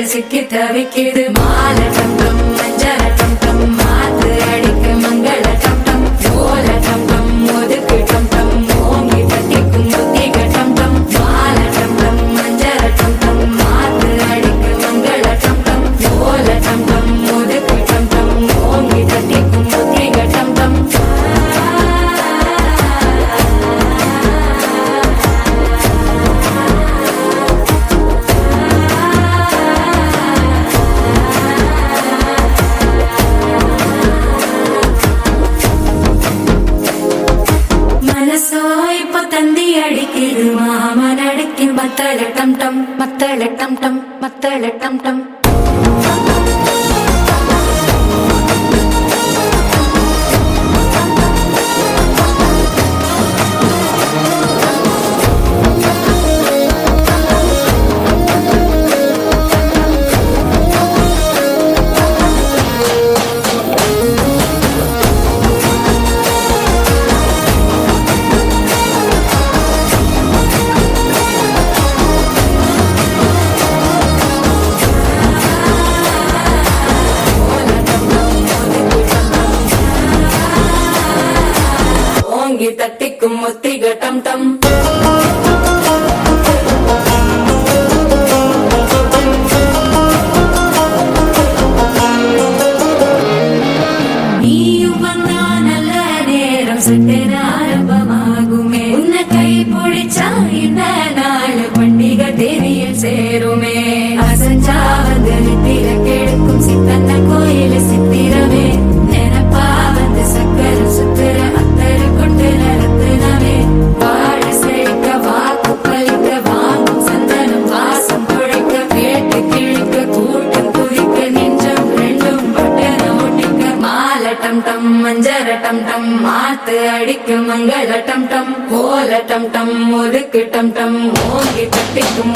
சிக்கி தவிக்குது மால டம் டம் மஞ்சள டம் டம் மாத்து அடிக்க மங்கள டம் டம் ஓல டம் டம் ஒதுக்கு டம் டம் ஓங்கி தட்டிக்கும் புத்திக டம் டம் மால டம் டம் மஞ்சள டம் டம் மாத்து அடிக்க மங்கள டம் டம் ஓல டம் டம் ஒதுக்கு டம் டம் ஓங்கி தட்டிக்கும் புத்திக டம் டம் தந்தி அடிக்குது மாமன் அடிக்கு மத்தள டம் டம் மத்தள டம் டம் மத்தள டம் டம் தட்டிக்கும் முத்திக டம் டம் நீயும் வந்தா நல்ல நேரம் சட்டென ஆரம்பமாகுமே உன்னை கை பிடிச்சா இந்த நாள் பண்டிகை தேனியில் சேருமே அசஞ்சா வந்து நித்திர கெடுக்கும் சித்தன்ன கோயில சித்திரமே நினைப்பா வந்து சக்கர சுத்திர மஞ்சர டம் டம் மாத்து அடிக்கும் மங்கள டம் டம் கோல டம் டம் ஒதுக்கு டம் டம் ஓங்கி தட்டிக்கும்